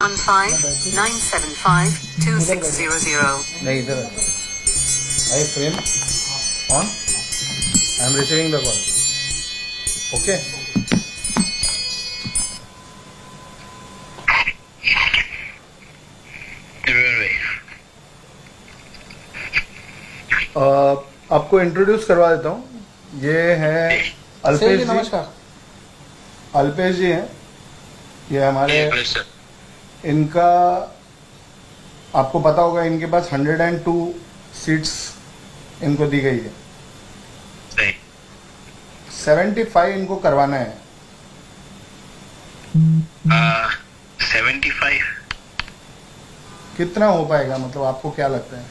15-975-2600. नहीं इधर I frame on I am receiving the call okay आपको इंट्रोड्यूस करवा देता हूँ ये है अल्पेश जी। नमस्कार। अल्पेश जी हैं ये हमारे इनका आपको पता होगा इनके पास 102 सीट्स इनको दी गई है 75 इनको करवाना है 75 कितना हो पाएगा मतलब आपको क्या लगता है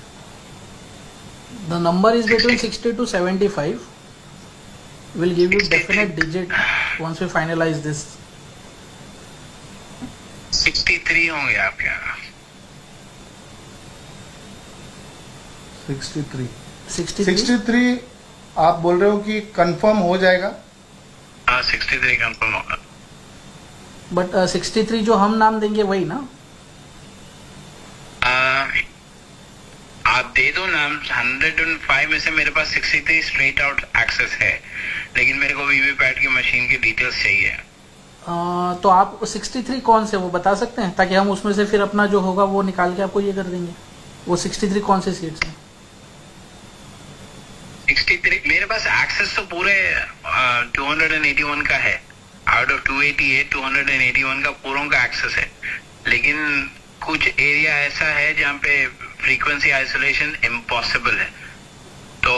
The number is between 60 to 75. We'll give you definite digit once we finalize this. 63 होंगे आपके यहाँ 63 63. आप बोल रहे हो कि कंफर्म हो जाएगा 63 कंफर्म होगा But 63 जो हम नाम देंगे वही ना? आप दे दो नाम 105 में से मेरे पास 63 स्ट्रेट आउट एक्सेस है लेकिन मेरे को वीवीपैट की मशीन की डिटेल्स चाहिए तो आप 63 कौन से वो बता सकते हैं ताकि हम उसमें से फिर अपना जो होगा वो निकाल के आपको ये कर देंगे। वो 63 कौन से सीट्स हैं? 63 मेरे पास एक्सेस तो पूरे 281 का है आउट ऑफ 288 281 का पूरों का एक्सेस है लेकिन कुछ एरिया ऐसा है जहाँ पे फ्रीक्वेंसी आइसोलेशन इम्पॉसिबल है तो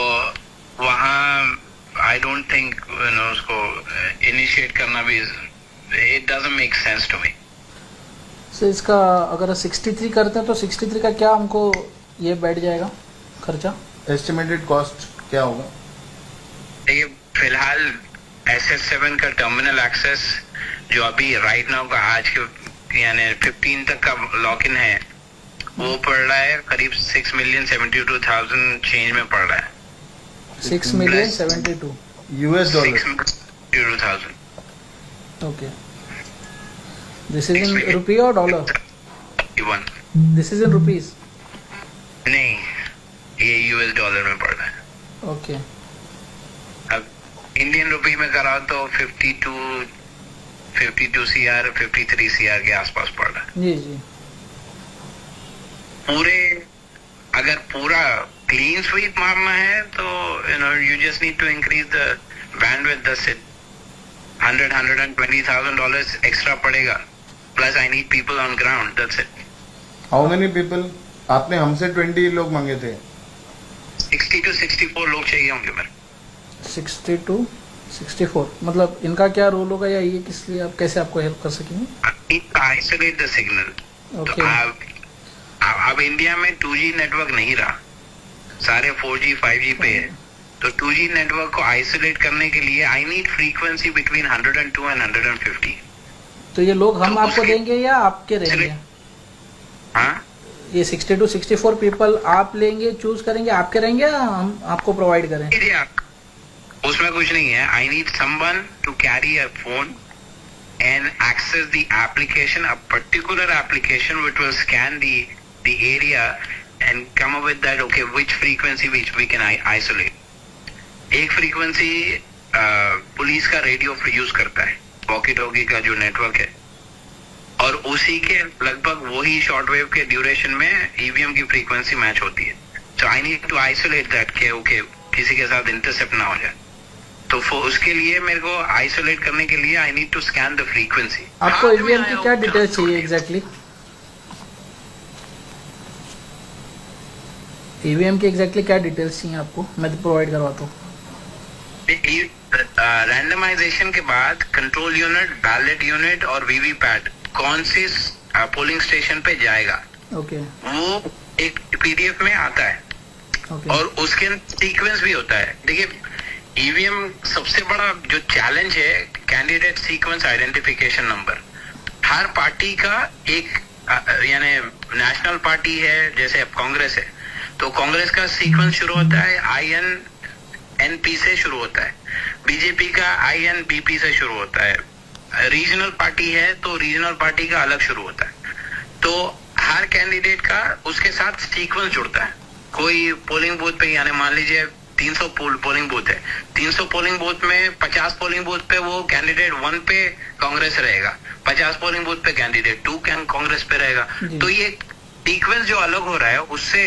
वहाँ आई डोंट थिंक उसको इनिशिएट करना भी it doesn't make sense to me. So इसका अगर 63 करते हैं तो 63 का क्या हमको ये बैठ जाएगा खर्चा? एस्टिमेटेड कॉस्ट क्या होगा? देखिए फिलहाल SS7 का टर्मिनल एक्सेस जो अभी राइट नाउ का आज के यानी 15 तक का लॉक इन है वो पड़ रहा है करीब 6,72,000 चेंज में पड़ रहा है 6,72,000 US dollar 6,72,000 okay. This is in rupee और dollar? This is in rupees? नहीं ये US डॉलर में पड़ रहा है। ओके। अब इंडियन रुपी में कराओ तो 52 CR 53 CR के आसपास पड़ रहा है। जी जी। अगर पूरा क्लीन स्वीप मारना है तो you just need to increase the bandwidth, that's it. $120,000 extra पड़ेगा plus I need people on ground, that's it. How many people? आपने हमसे 20 लोग मांगे थे 60 to 64 लोग चाहिए होंगे मेरे 60 to 64 मतलब इनका क्या रोल होगा या ये किस लिए आप कैसे आपको हेल्प कर सकेंगे? Isolate the signal. ओके। अब इंडिया में 2G नेटवर्क नहीं रहा सारे 4G 5G पे है तो 2G नेटवर्क को आइसोलेट करने के लिए I need frequency between 102 and 150। तो ये लोग हम आपको देंगे या आपके रहेंगे? हाँ ये 60 to 64 पीपल आप लेंगे चूज करेंगे आपके रहेंगे या हम आपको प्रोवाइड करें? उसमें कुछ नहीं है I need someone to carry a phone and access the application, a particular application which will scan the area and come up with that okay which frequency which we can isolate। एक frequency police का radio use करता है walkie talkie का जो network है और उसी के लगभग वही शॉर्टवेव के ड्यूरेशन में ईवीएम की फ्रीक्वेंसी मैच होती है so I need to isolate that के ओके किसी के साथ इंटरसेप्ट ना हो जाए तो उसके लिए मेरे को आइसोलेट करने के लिए I need to scan the frequency. आपको ईवीएम की क्या डिटेल्स चाहिए एग्जैक्टली? ईवीएम की एग्जैक्टली क्या डिटेल्स चाहिए आपको? मैं तो प्रोवाइड करवाता हूँ। रैंडमाइजेशन के बाद कंट्रोल यूनिट बैलेट यूनिट और वीवीपैट कौन से पोलिंग स्टेशन पे जाएगा ओके। वो एक पीडीएफ में आता है और उसके सीक्वेंस भी होता है। देखिए ईवीएम सबसे बड़ा जो चैलेंज है कैंडिडेट सीक्वेंस आइडेंटिफिकेशन नंबर। हर पार्टी का एक यानी नेशनल पार्टी है जैसे अब कांग्रेस है तो कांग्रेस का सीक्वेंस शुरू होता है INNP से शुरू होता है, बीजेपी का INBP से शुरू होता है, रीजनल पार्टी है तो रीजनल पार्टी का अलग शुरू होता है। कैंडिडेट का उसके साथ सीक्वेंस जुड़ता है। कोई पोलिंग बूथ पे, यानी मान लीजिए 300 पोलिंग बूथ है, 300 पोलिंग बूथ में 50 पोलिंग बूथ पे वो कैंडिडेट 1 पे कांग्रेस रहेगा, 50 पोलिंग बूथ पे कैंडिडेट 2 कांग्रेस पे रहेगा। तो ये सीक्वेंस जो अलग हो रहा है, उससे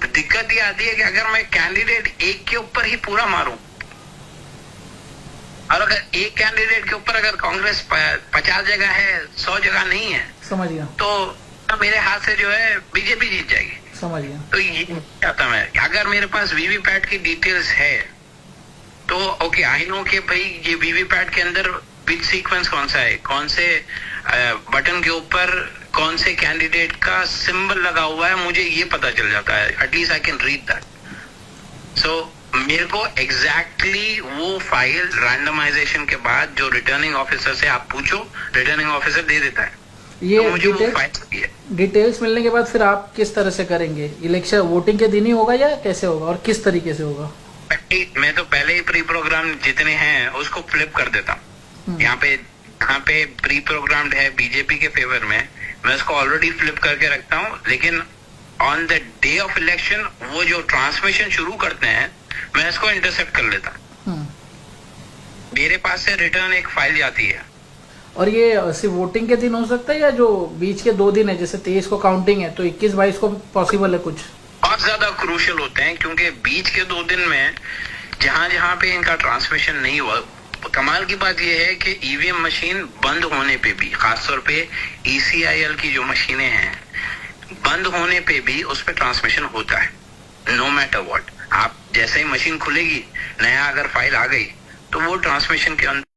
दिक्कत ये आती है कि अगर मैं कैंडिडेट एक के ऊपर ही पूरा मारूं, और अगर एक कैंडिडेट के ऊपर अगर कांग्रेस 50 जगह है, 100 जगह नहीं है, समझ गया, तो मेरे हाथ से जो है बीजेपी जीत जाएगी। समझ गया। तो ये चाहता मैं, अगर मेरे पास वीवीपैट की डिटेल्स है तो ओके, आई नो कि भाई ये वीवीपैट के अंदर बिट सीक्वेंस कौन सा है, कौन से बटन के ऊपर कौन से कैंडिडेट का सिंबल लगा हुआ है, मुझे ये पता चल जाता है। At least I can read that. So मेरे को एग्जैक्टली वो फाइल रैंडमाइजेशन के बाद जो रिटर्निंग ऑफिसर से आप पूछो, रिटर्निंग ऑफिसर दे देता है। ये तो मुझे वो फाइल है। डिटेल्स मिलने के बाद फिर आप किस तरह से करेंगे? इलेक्शन वोटिंग के दिन ही होगा या कैसे होगा और किस तरीके से होगा? मैं तो पहले ही प्री प्रोग्राम जितने हैं उसको फ्लिप कर देता हूँ। यहाँ पे प्री प्रोग्राम्ड है बीजेपी के फेवर में, मैं उसको ऑलरेडी फ्लिप करके रखता हूँ। लेकिन on the day of election वो जो ट्रांसमिशन शुरू करते हैं, मैं इसको इंटरसेप्ट कर लेता हूँ। मेरे पास से रिटर्न एक फाइल जाती है। और ये सिर्फ वोटिंग के दिन हो सकता है या जो बीच के 2 दिन है, जैसे 23 को काउंटिंग है तो 21-22 को पॉसिबल है कुछ? बहुत ज्यादा क्रूशियल होते हैं, क्योंकि बीच के 2 दिन में जहां जहां पे इनका ट्रांसमिशन नहीं हुआ, कमाल की बात यह है कि ईवीएम मशीन बंद होने पे भी, खासतौर पे ECIL की जो मशीनें हैं, बंद होने पे भी उस पर ट्रांसमिशन होता है। नो मैटर व्हाट, आप जैसे ही मशीन खुलेगी, नया अगर फाइल आ गई तो वो ट्रांसमिशन के अंदर